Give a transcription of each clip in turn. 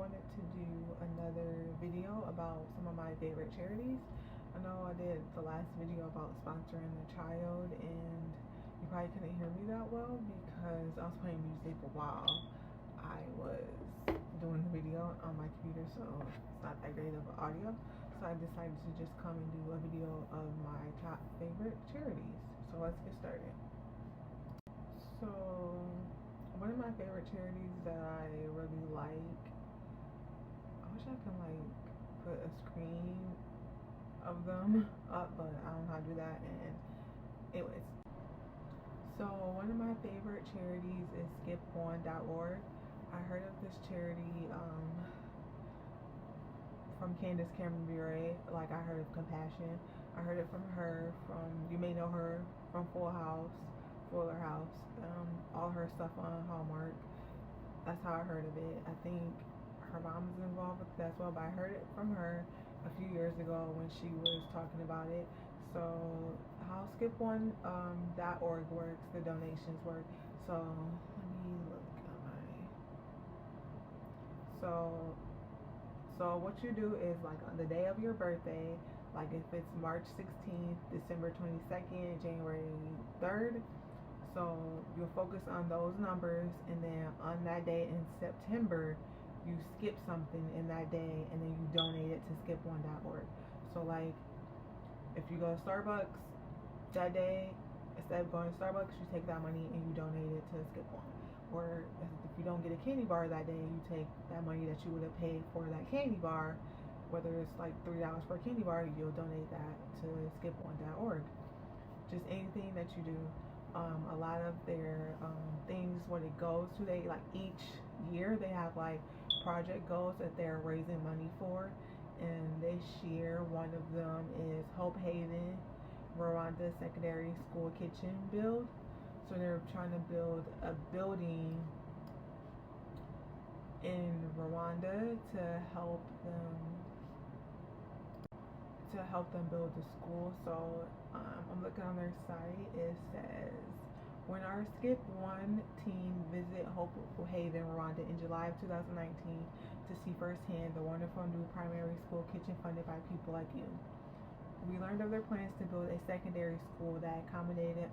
wanted to do another video about some of my favorite charities. I know I did the last video about sponsoring a child, and you probably couldn't hear me that well because I was playing music while I was doing the video on my computer, so it's not that great of audio. So I decided to just come and do a video of my top favorite charities. So let's get started. So one of my favorite charities that I really like, I wish I could like put a screen of them up, but I don't know how to do that. And anyways, so one of my favorite charities is skipone.org. I heard of this charity from Candace Cameron Bure. Like, I heard of Compassion. I heard it from her, you may know her from Fuller House, all her stuff on Hallmark. That's how I heard of it. I think her mom is involved with it as well, but I heard it from her a few years ago when she was talking about it. So how skipone.org works, the donations work. So let me look at my. So what you do is, like, on the day of your birthday, like if it's March 16th, December 22nd, January 3rd, so you'll focus on those numbers, and then on that day in September, you skip something in that day, and then you donate it to skipone.org. So like, if you go to Starbucks that day, instead of going to Starbucks, you take that money and you donate it to Skipone. Or if you don't get a candy bar that day, you take that money that you would have paid for that candy bar, whether it's like $3 per candy bar, you'll donate that to skipone.org. Just anything that you do. A lot of their things, what it goes to, they like each year they have like project goals that they're raising money for, and this year one of them is Hope Haven Rwanda Secondary School Kitchen build. So they're trying to build a building in Rwanda to help them build the school. So I'm looking on their site. It says, when our Skip One team visit Hope Haven, Rwanda in July of 2019 to see firsthand the wonderful new primary school kitchen funded by people like you. We learned of their plans to build a secondary school that accommodated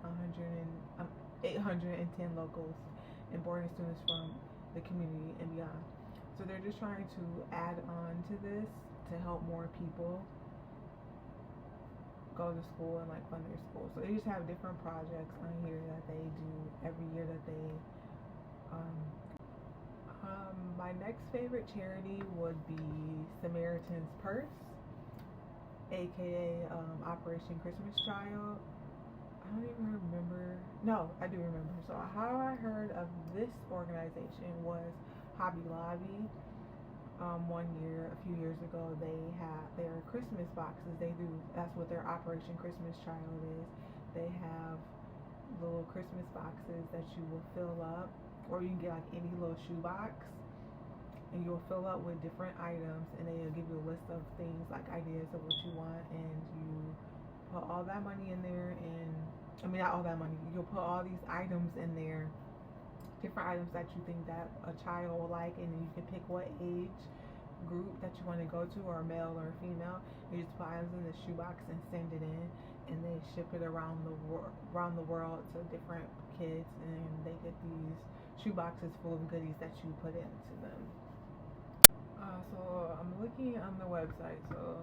810 locals and boarding students from the community and beyond. So they're just trying to add on to this to help more people go to school and like fund their school. So they just have different projects on here that they do every year that they my next favorite charity would be Samaritan's Purse, aka Operation Christmas Child. I don't even remember. No, I do remember. So how I heard of this organization was Hobby Lobby. One year, a few years ago, they had their Christmas boxes. That's what their Operation Christmas Child is. They have little Christmas boxes that you will fill up, or you can get like any little shoebox, and you'll fill up with different items, and they'll give you a list of things, like ideas of what you want, and you put all that money in there. And I mean, not all that money, you'll put all these items in there, different items that you think that a child will like, and then you can pick what age group that you want to go to, or male or female. You just put items in the shoebox and send it in, and they ship it around the world to different kids, and they get these shoeboxes full of goodies that you put into them. So I'm looking on the website, so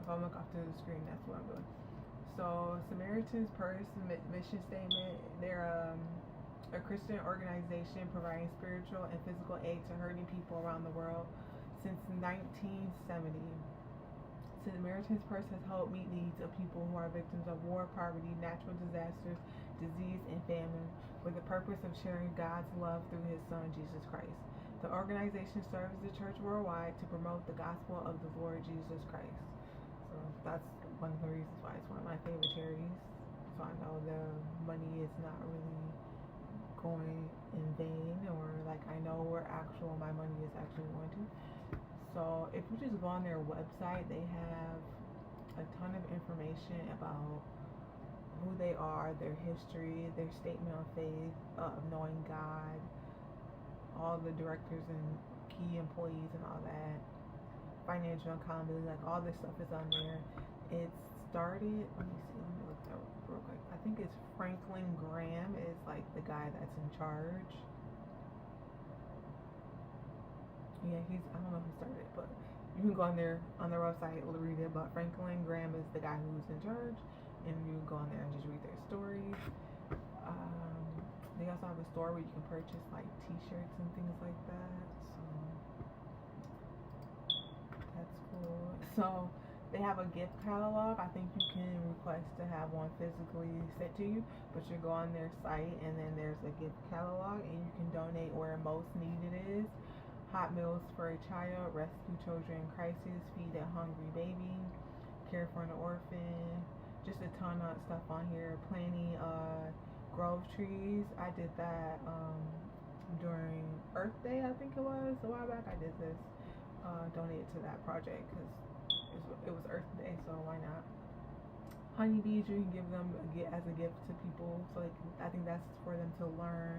if I look off to the screen, that's what I'm doing. So Samaritan's Purse mission statement, they're a Christian organization providing spiritual and physical aid to hurting people around the world since 1970. Samaritan's Purse has helped meet needs of people who are victims of war, poverty, natural disasters, disease, and famine, with the purpose of sharing God's love through His Son, Jesus Christ. The organization serves the church worldwide to promote the gospel of the Lord Jesus Christ. So that's one of the reasons why it's one of my favorite charities. So I know the money is not really going in vain, or like I know where my money is actually going to. So if you just go on their website, they have a ton of information about who they are, their history, their statement of faith, of knowing God, all the directors and key employees and all that. Financial accountability, like all this stuff is on there. It started. Let me look that real quick. I think it's Franklin Graham is like the guy that's in charge. Yeah, I don't know who started it, but you can go on their website, read it. But Franklin Graham is the guy who's in charge, and you can go on there and just read their stories. They also have a store where you can purchase like T-shirts and things like that. So that's cool. So they have a gift catalog. I think you can request to have one physically sent to you, but you go on their site and then there's a gift catalog, and you can donate where most needed is. Hot meals for a child, rescue children in crisis, feed a hungry baby, care for an orphan, just a ton of stuff on here. Planting grove trees. I did that during Earth Day, I think it was, a while back. I did this, donated to that project because it was Earth Day, so why not? Honeybees, you can give them as a gift to people, so I think that's for them to learn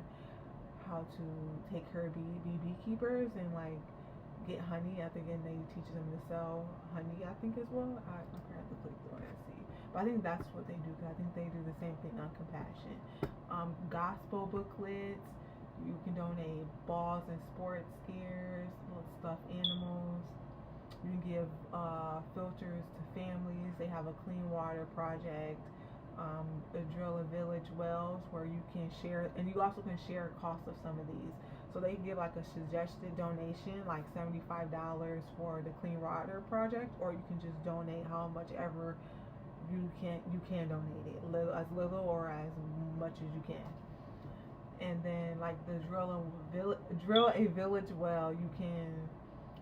how to take care of beekeepers and like get honey. I think, and they teach them to sell honey, I think, as well. I have to click through and see, but I think that's what they do, because I think they do the same thing on compassion. Gospel booklets. You can donate balls and sports gears, little stuffed animals. You can give filters to families. They have a clean water project. Drill a village wells where you can share, and you also can share costs of some of these. So they give like a suggested donation, like $75 for the clean water project, or you can just donate how much ever you can donate it, as little or as much as you can. And then like the drill a village well, you can.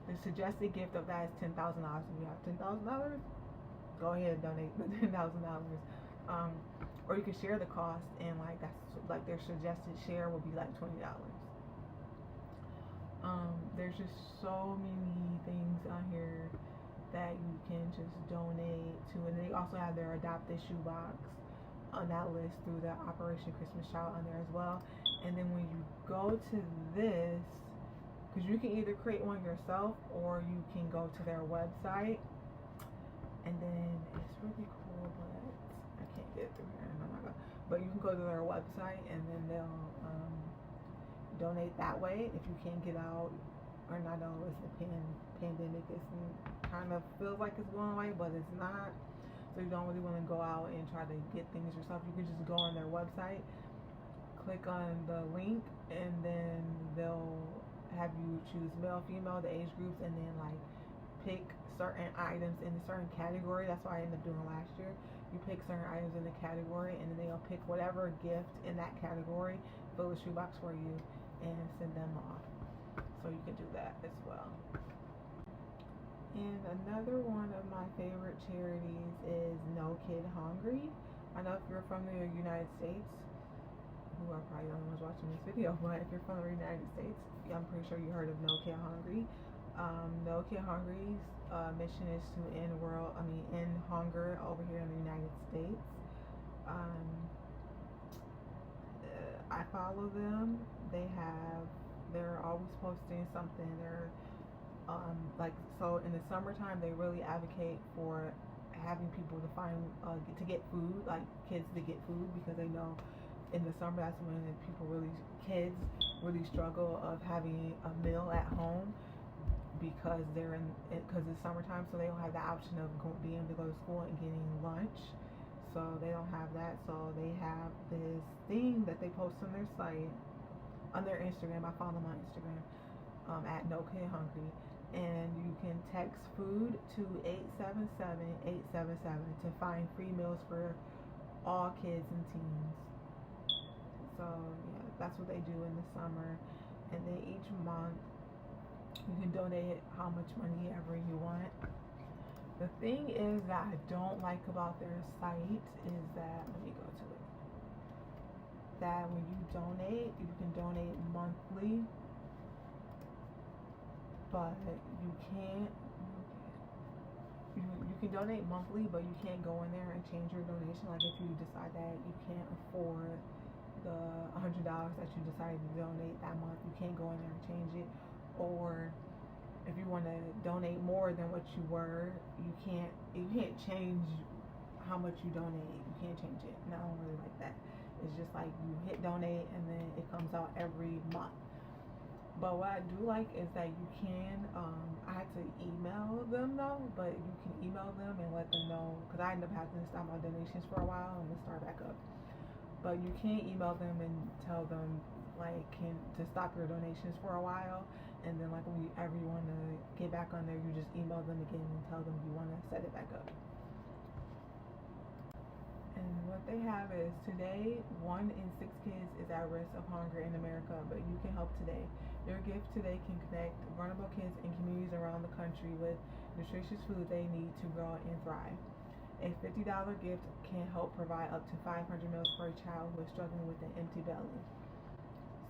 The suggested gift of that is $10,000. If you have $10,000, go ahead and donate the $10,000. Or you can share the cost, and like that's like their suggested share will be like $20. There's just so many things on here that you can just donate to, and they also have their Adopt a Shoebox on that list through the Operation Christmas Child on there as well. And then when you go to this, because you can either create one yourself or you can go to their website, and then it's really cool, but I can't get through here. I'm not gonna. But you can go to their website, and then they'll donate that way if you can't get out. Or not, know it's the pandemic. It's kind of feels like it's going away, but it's not. So you don't really want to go out and try to get things yourself. You can just go on their website, click on the link, and then they'll have you choose male, female, the age groups, and then like pick certain items in a certain category. That's what I ended up doing last year. You pick certain items in the category, and then they'll pick whatever gift in that category, fill a shoebox for you, and send them off. So you can do that as well. And another one of my favorite charities is No Kid Hungry. I know if you're from the United States, who are probably the only ones watching this video, but if you're from the United States, I'm pretty sure you heard of No Kid Hungry. No Kid Hungry's mission is to end hunger over here in the United States. I follow them. They're always posting something. They're so in the summertime they really advocate for having people to find to get food, like kids to get food, because they know in the summer that's when kids really struggle of having a meal at home, because it's summertime, so they don't have the option of being able to go to school and getting lunch. So they don't have that. So they have this thing that they post on their site, on their Instagram. I follow them on Instagram at No Kid Hungry, and you can text food to 877-877 to find free meals for all kids and teens. So yeah, that's what they do in the summer. And then each month you can donate how much money ever you want. The thing is that I don't like about their site is that, let me go to it, that when you donate, you can donate monthly, but you can't, you can donate monthly, but you can't go in there and change your donation. Like if you decide that you can't afford the $100 that you decided to donate that month. You can't go in there and change it. Or if you want to donate more than what you were, you can't change how much you donate. You can't change it. And I don't really like that. It's just like you hit donate and then it comes out every month. But what I do like is that you can, I had to email them though, but you can email them and let them know, because I ended up having to stop my donations for a while and then start back up. But you can email them and tell them like to stop your donations for a while, and then like whenever you want to get back on there, you just email them again and tell them you want to set it back up. And what they have is today, 1 in 6 kids is at risk of hunger in America, but you can help today. Your gift today can connect vulnerable kids in communities around the country with nutritious food they need to grow and thrive. A $50 gift can help provide up to 500 meals for a child who is struggling with an empty belly.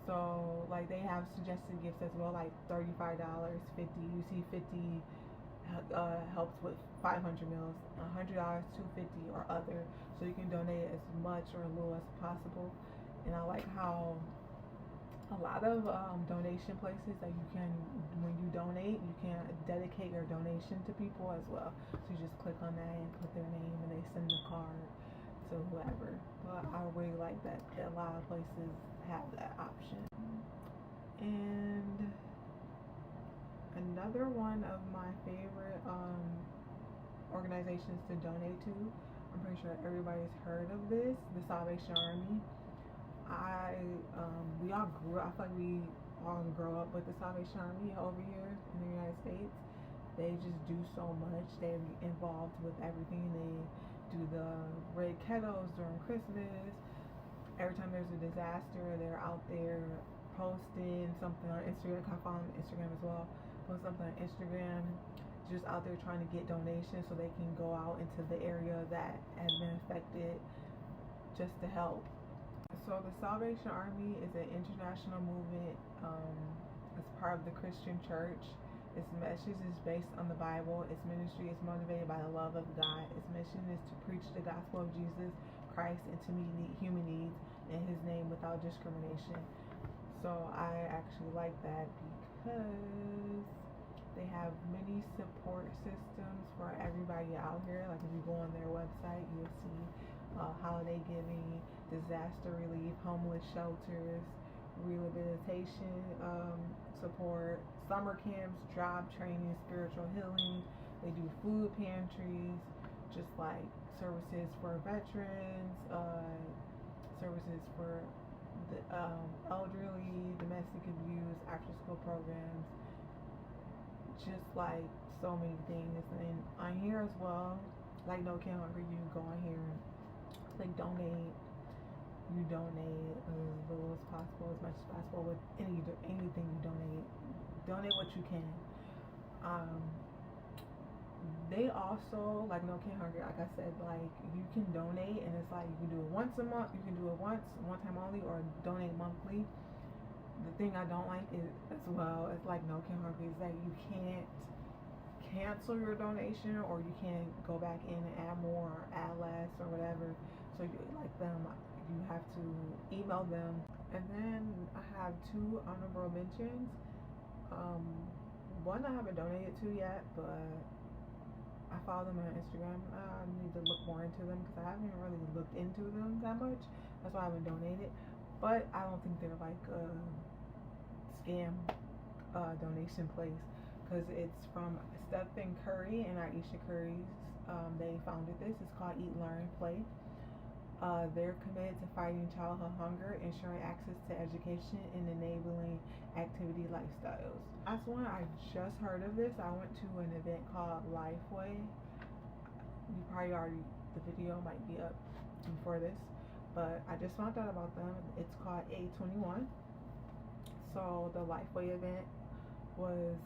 So, like, they have suggested gifts as well, like $35, $50. You see, 50 helps with 500 meals, $100, $250, or other. So you can donate as much or as little as possible. And I like how a lot of donation places that you can, when you donate, you can dedicate your donation to people as well. So you just click on that and put their name, and they send the card to whoever. But I really like that a lot of places have that option. And another one of my favorite organizations to donate to, I'm pretty sure everybody's heard of this, the Salvation Army. We all grew up, I feel like we all grow up with the Salvation Army over here in the United States. They just do so much. They're involved with everything. They do the red kettles during Christmas. Every time there's a disaster, they're out there posting something on Instagram. I follow them on Instagram as well. Post something on Instagram, just out there trying to get donations so they can go out into the area that has been affected just to help. So the Salvation Army is an international movement. It's part of the Christian church. Its message is based on the Bible. Its ministry is motivated by the love of God. Its mission is to preach the gospel of Jesus Christ and to meet human needs in His name without discrimination. So I actually like that because they have many support systems for everybody out here. Like if you go on their website, you'll see holiday giving, disaster relief, homeless shelters, rehabilitation support, summer camps, job training, spiritual healing. They do food pantries, just like services for veterans, services for the elderly, domestic abuse, after school programs, just like so many things. And on here as well, like No Kid Hungry, you go on here and click donate. You donate as little as possible, as much as possible with anything you donate. Donate what you can. They also, like No Kid Hungry, like I said, like you can donate, and it's like you can do it once a month, you can do it one time only, or donate monthly. The thing I don't like is, as well, it's like No Kid Hungry, is that you can't cancel your donation, or you can't go back in and add more or add less or whatever. So you, like them, you have to email them. And then I have 2 honorable mentions. One I haven't donated to yet, but I follow them on Instagram. I need to look more into them because I haven't really looked into them that much. That's why I haven't donated. But I don't think they're like a scam donation place, because it's from Stephen Curry and Aisha Curry's. They founded this. It's called Eat, Learn, Play. They're committed to fighting childhood hunger, ensuring access to education, and enabling activity lifestyles. Last one, I just heard of this. I went to an event called Lifeway. You probably already, the video might be up before this, but I just found out about them. It's called A21. So the Lifeway event was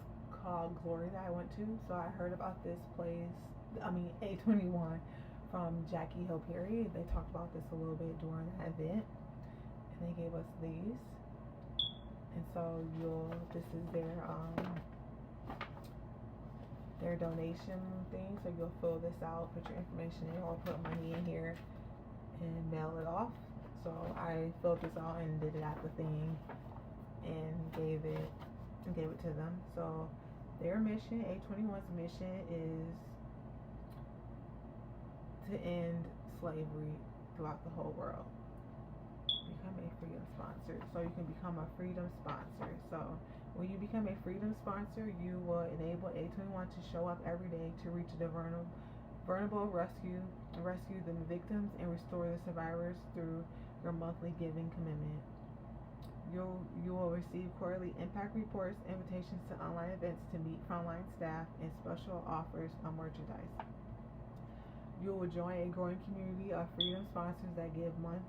called Glory that I went to. So I heard about this place, A21, from Jackie Hill Perry. They talked about this a little bit during that event, and they gave us these. And so this is their donation thing. So you'll fill this out, put your information in, or put money in here and mail it off. So I filled this out and did it at the thing and gave it to them. So their mission, A21's mission, is to end slavery throughout the whole world. Become a freedom sponsor. So you can become a freedom sponsor. So when you become a freedom sponsor, you will enable A21 to show up every day to reach the vulnerable, rescue the victims, and restore the survivors through your monthly giving commitment. You will receive quarterly impact reports, invitations to online events to meet frontline staff, and special offers on merchandise. You will join a growing community of freedom sponsors that give month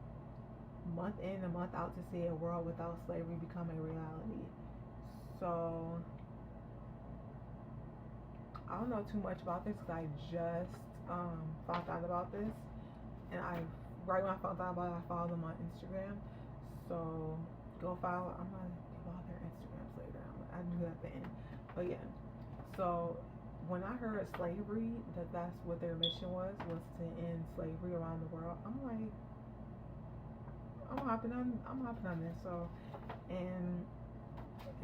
in and month out to see a world without slavery become a reality. So I don't know too much about this because I just found out about this, and right when I found out about it, I followed them on Instagram. So go follow. I'm gonna give all their Instagrams later. I do that at the end. But yeah. So when I heard slavery, that's what their mission was to end slavery around the world. I'm like, I'm hopping on this. So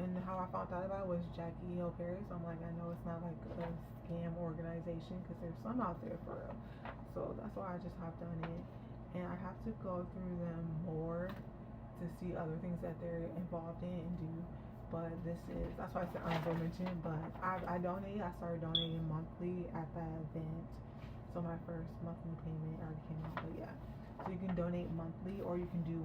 and how I found out about it was Jackie Hill Perry. So I'm like, I know it's not like a scam organization because there's some out there for real. So that's why I just hopped on it, and I have to go through them more to see other things that they're involved in and do. But that's why I said honorable mention. But I donate. I started donating monthly at that event. So my first monthly payment already came out. But yeah, so you can donate monthly, or you can do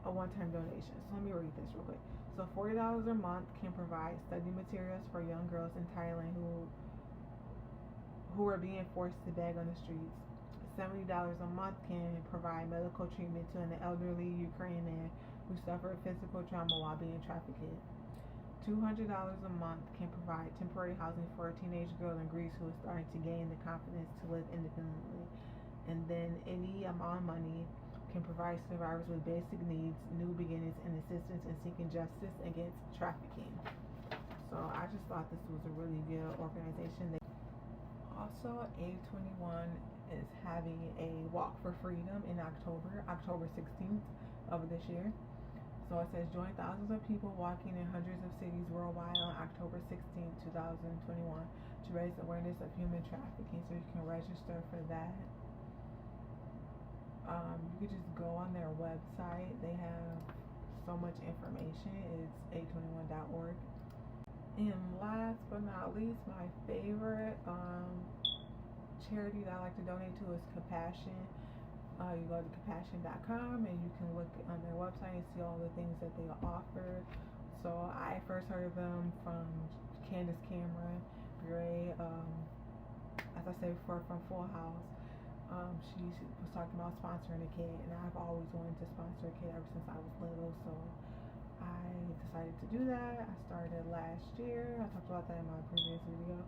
a one-time donation. So let me read this real quick. So $40 a month can provide study materials for young girls in Thailand who are being forced to beg on the streets. $70 a month can provide medical treatment to an elderly Ukrainian man who suffered physical trauma while being trafficked. $200 a month can provide temporary housing for a teenage girl in Greece who is starting to gain the confidence to live independently. And then any amount of money can provide survivors with basic needs, new beginnings, and assistance in seeking justice against trafficking. So I just thought this was a really good organization. Also, A21 is having a walk for freedom in October 16th of this year. So it says, join thousands of people walking in hundreds of cities worldwide on October 16th, 2021 to raise awareness of human trafficking. So you can register for that. You could just go on their website. They have so much information. It's a21.org. And last but not least, my favorite charity that I like to donate to is Compassion. You go to compassion.com and you can look on their website and see all the things that they offer. So I first heard of them from Candace Cameron Bure, as I said before, from Full House. She was talking about sponsoring a kid, and I've always wanted to sponsor a kid ever since I was little, so I decided to do that. I started last year. I talked about that in my previous video.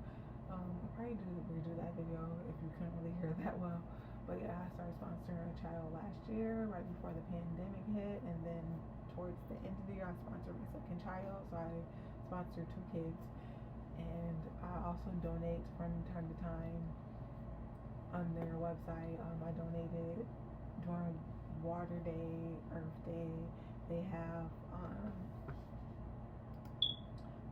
I'll probably redo that video if you couldn't really hear that well. But yeah, I started sponsoring a child last year, right before the pandemic hit, and then towards the end of the year, I sponsored my second child, so I sponsored 2 kids. And I also donate from time to time on their website. I donated during Water Day, Earth Day. They have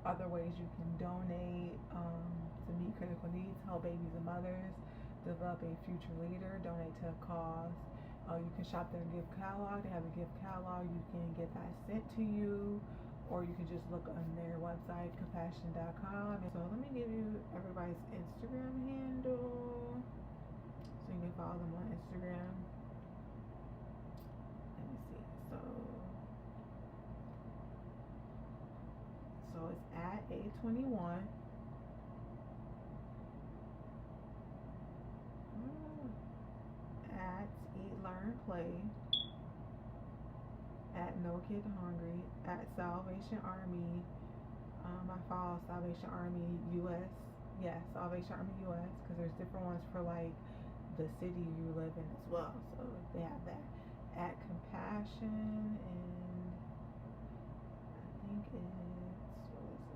other ways you can donate to meet critical needs, help babies and mothers, develop a future leader, donate to a cause. You can shop their gift catalog. They have a gift catalog. You can get that sent to you, or you can just look on their website, compassion.com. So let me give you everybody's Instagram handle. So you can follow them on Instagram. Let me see. So it's at A21. At Eat, Learn, Play. At No Kid Hungry. At Salvation Army. I follow Salvation Army US. Yeah, Salvation Army US, because there's different ones for like the city you live in as well. So they have that. At Compassion, and I think it's, what is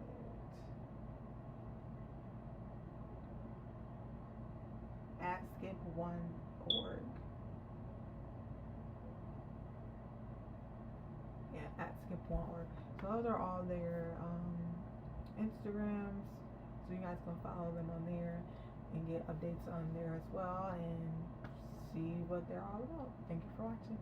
it? At Skip1.org. at skip1org. So those are all their Instagrams. So you guys can follow them on there and get updates on there as well and see what they're all about. Thank you for watching.